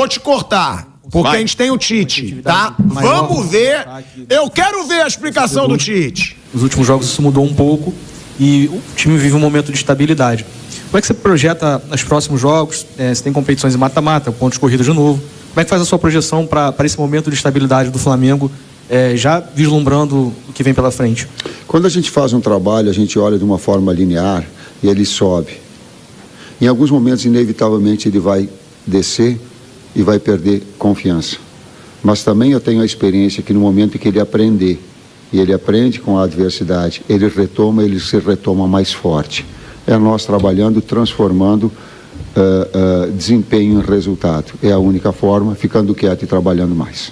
vou te cortar, porque a gente tem o Tite, tá? Vamos ver. Eu quero ver a explicação do Tite. Nos últimos jogos isso mudou um pouco e o time vive um momento de estabilidade. Como é que você projeta nos próximos jogos? Você tem competições em mata-mata, pontos corridos de novo. Como é que faz a sua projeção para esse momento de estabilidade do Flamengo, já vislumbrando o que vem pela frente? Quando a gente faz um trabalho, a gente olha de uma forma linear e ele sobe. Em alguns momentos, inevitavelmente, ele vai descer e vai perder confiança. Mas também eu tenho a experiência que no momento em que ele aprender, e ele aprende com a adversidade, ele se retoma mais forte. É nós trabalhando, transformando desempenho em resultado. É a única forma, ficando quieto e trabalhando mais.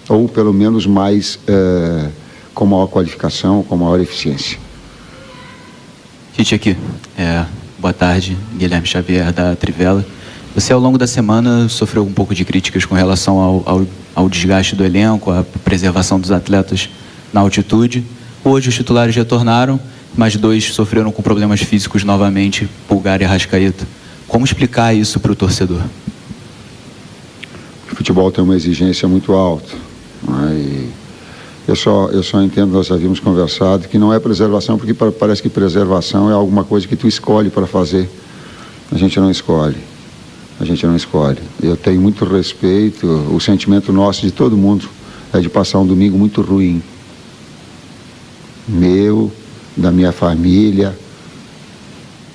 Ou pelo menos mais com maior qualificação, com maior eficiência. Tite aqui. Boa tarde, Guilherme Xavier da Trivela. Você ao longo da semana sofreu um pouco de críticas com relação ao desgaste do elenco, à preservação dos atletas na altitude. Hoje os titulares retornaram, mas 2 sofreram com problemas físicos novamente, Pulgar e Arrascaeta. Como explicar isso para o torcedor? O futebol tem uma exigência muito alta. Eu só entendo, nós havíamos conversado, que não é preservação, porque parece que preservação é alguma coisa que tu escolhe para fazer. A gente não escolhe. Eu tenho muito respeito, o sentimento nosso, de todo mundo, é de passar um domingo muito ruim. Meu, da minha família,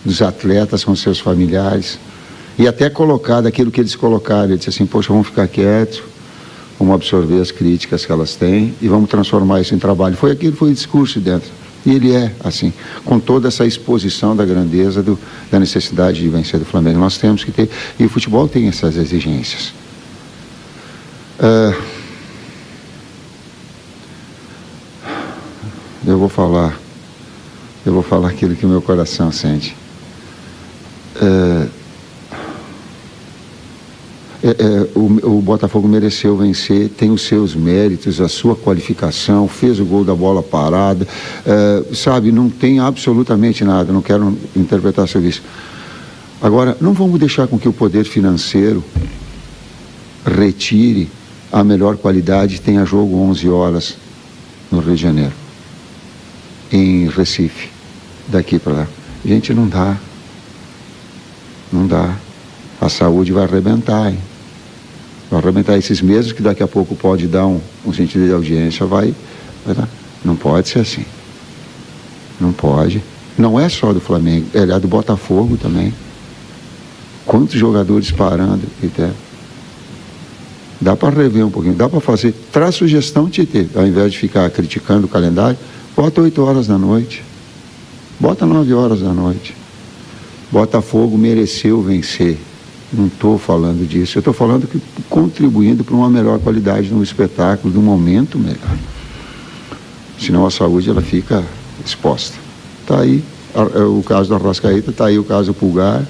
dos atletas com seus familiares. E até colocar daquilo que eles colocaram. Ele disse assim, poxa, vamos ficar quietos, vamos absorver as críticas que elas têm e vamos transformar isso em trabalho. Foi o discurso dentro. E ele é assim, com toda essa exposição da grandeza da necessidade de vencer do Flamengo. Nós temos que ter, e o futebol tem essas exigências. Eu vou falar aquilo que o meu coração sente. O Botafogo mereceu vencer, tem os seus méritos, a sua qualificação, fez o gol da bola parada, não tem absolutamente nada, não quero interpretar sobre isso. Agora, não vamos deixar com que o poder financeiro retire a melhor qualidade. Tenha jogo 11 horas no Rio de Janeiro, em Recife, daqui para lá. Gente, não dá. A saúde vai arrebentar, hein? Vai arrebentar esses mesmos que daqui a pouco pode dar um sentido de audiência, vai dar. Não pode ser assim. Não pode. Não é só do Flamengo, é do Botafogo também. Quantos jogadores parando, dá para rever um pouquinho, dá para fazer. Traz sugestão, Tite, ao invés de ficar criticando o calendário, bota 8 horas da noite, bota 9 horas da noite. Botafogo mereceu vencer. Não estou falando disso, eu estou falando que contribuindo para uma melhor qualidade no espetáculo, de um momento melhor. Senão a saúde ela fica exposta. Está aí o caso do Arrascaeta, está aí o caso do Pulgar.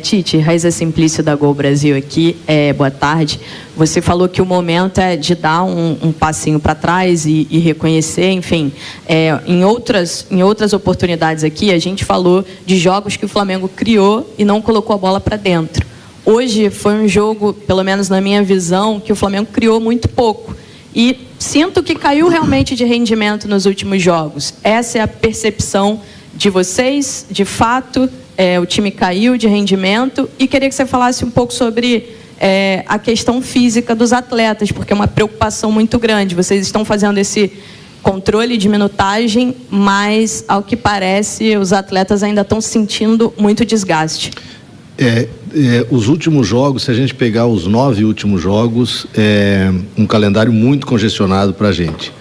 Tite, Raíza Simplício da Gol Brasil aqui, boa tarde. Você falou que o momento é de dar um passinho para trás e reconhecer, enfim. Em outras oportunidades aqui, a gente falou de jogos que o Flamengo criou e não colocou a bola para dentro. Hoje foi um jogo, pelo menos na minha visão, que o Flamengo criou muito pouco. E sinto que caiu realmente de rendimento nos últimos jogos. Essa é a percepção de vocês, de fato. O time caiu de rendimento e queria que você falasse um pouco sobre a questão física dos atletas, porque é uma preocupação muito grande. Vocês estão fazendo esse controle de minutagem, mas, ao que parece, os atletas ainda estão sentindo muito desgaste. Os últimos jogos, se a gente pegar os 9 últimos jogos, um calendário muito congestionado para a gente.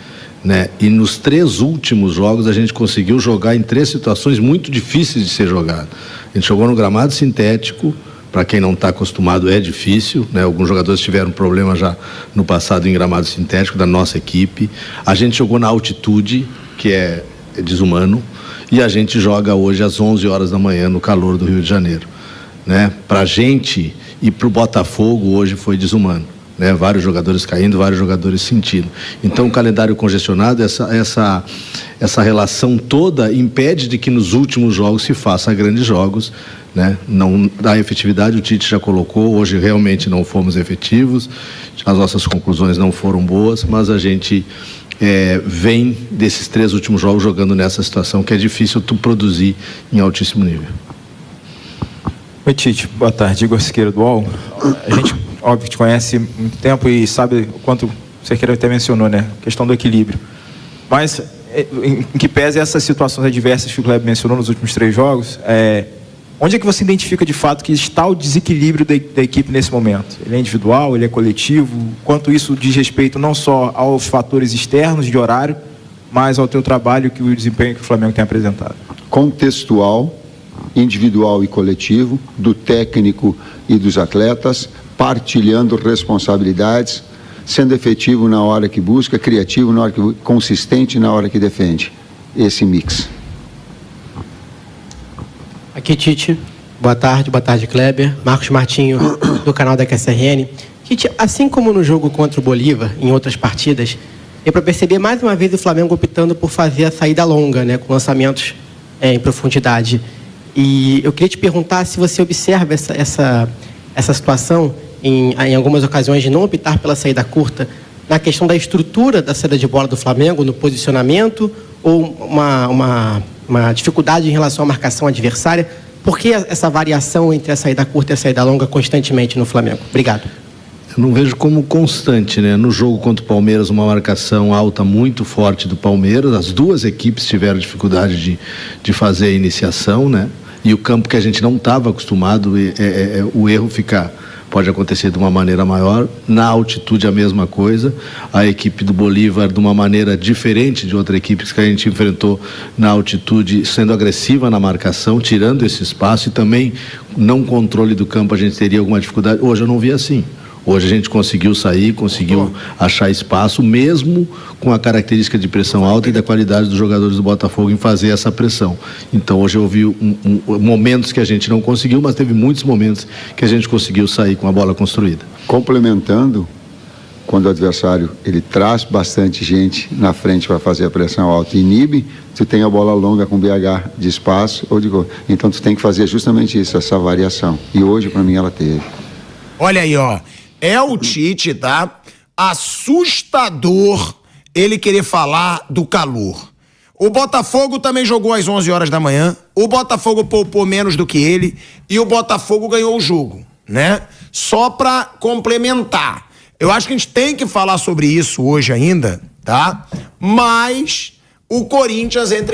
E nos 3 últimos jogos a gente conseguiu jogar em 3 situações muito difíceis de ser jogado. A gente jogou no gramado sintético, para quem não está acostumado é difícil, Alguns jogadores tiveram problema já no passado em gramado sintético da nossa equipe. A gente jogou na altitude, que é desumano, e a gente joga hoje às 11 horas da manhã no calor do Rio de Janeiro. Para a gente e para o Botafogo hoje foi desumano. né? Vários jogadores caindo, vários jogadores sentindo. Então, o calendário congestionado, essa relação toda impede de que nos últimos jogos se faça grandes jogos, né? Não dá efetividade, o Tite já colocou, hoje realmente não fomos efetivos, as nossas conclusões não foram boas, mas a gente vem desses 3 últimos jogos jogando nessa situação que é difícil tu produzir em altíssimo nível. Oi, Tite, boa tarde, Igor Siqueira do UOL. A gente, óbvio, te conhece há muito tempo e sabe o quanto o Siqueira até mencionou, né? A questão do equilíbrio. Mas, em que pese essas situações adversas que o Kleber mencionou nos últimos 3 jogos, onde é que você identifica de fato que está o desequilíbrio da equipe nesse momento? Ele é individual, ele é coletivo? Quanto isso diz respeito não só aos fatores externos de horário, mas ao teu trabalho e o desempenho que o Flamengo tem apresentado? Contextual, individual e coletivo, do técnico e dos atletas, partilhando responsabilidades, sendo efetivo na hora que busca, criativo na hora que consistente na hora que defende. Esse mix. Aqui, Tite. Boa tarde, Kleber. Marcos Martinho, do canal da QSRN. Tite, assim como no jogo contra o Bolívar, em outras partidas, deu para perceber mais uma vez o Flamengo optando por fazer a saída longa, né, com lançamentos em profundidade. E eu queria te perguntar se você observa essa situação em algumas ocasiões de não optar pela saída curta, na questão da estrutura da saída de bola do Flamengo, no posicionamento, ou uma dificuldade em relação à marcação adversária. Por que essa variação entre a saída curta e a saída longa constantemente no Flamengo? Obrigado. Eu não vejo como constante, né? No jogo contra o Palmeiras, uma marcação alta muito forte do Palmeiras, as duas equipes tiveram dificuldade de fazer a iniciação, né? E o campo que a gente não estava acostumado, o erro pode acontecer de uma maneira maior. Na altitude a mesma coisa, a equipe do Bolívar de uma maneira diferente de outra equipe que a gente enfrentou na altitude, sendo agressiva na marcação, tirando esse espaço, e também não controle do campo a gente teria alguma dificuldade. Hoje eu não vi assim. Hoje a gente conseguiu sair, conseguiu achar espaço, mesmo com a característica de pressão alta e da qualidade dos jogadores do Botafogo em fazer essa pressão. Então hoje eu vi momentos que a gente não conseguiu, mas teve muitos momentos que a gente conseguiu sair com a bola construída. Complementando, quando o adversário ele traz bastante gente na frente para fazer a pressão alta e inibe, tu tem a bola longa com BH de espaço ou de gol. Então tu tem que fazer justamente isso, essa variação. E hoje para mim ela teve. Olha aí, ó. É o Tite, tá? Assustador ele querer falar do calor. O Botafogo também jogou às 11 horas da manhã. O Botafogo poupou menos do que ele. E o Botafogo ganhou o jogo, né? Só pra complementar. Eu acho que a gente tem que falar sobre isso hoje ainda, tá? Mas o Corinthians entra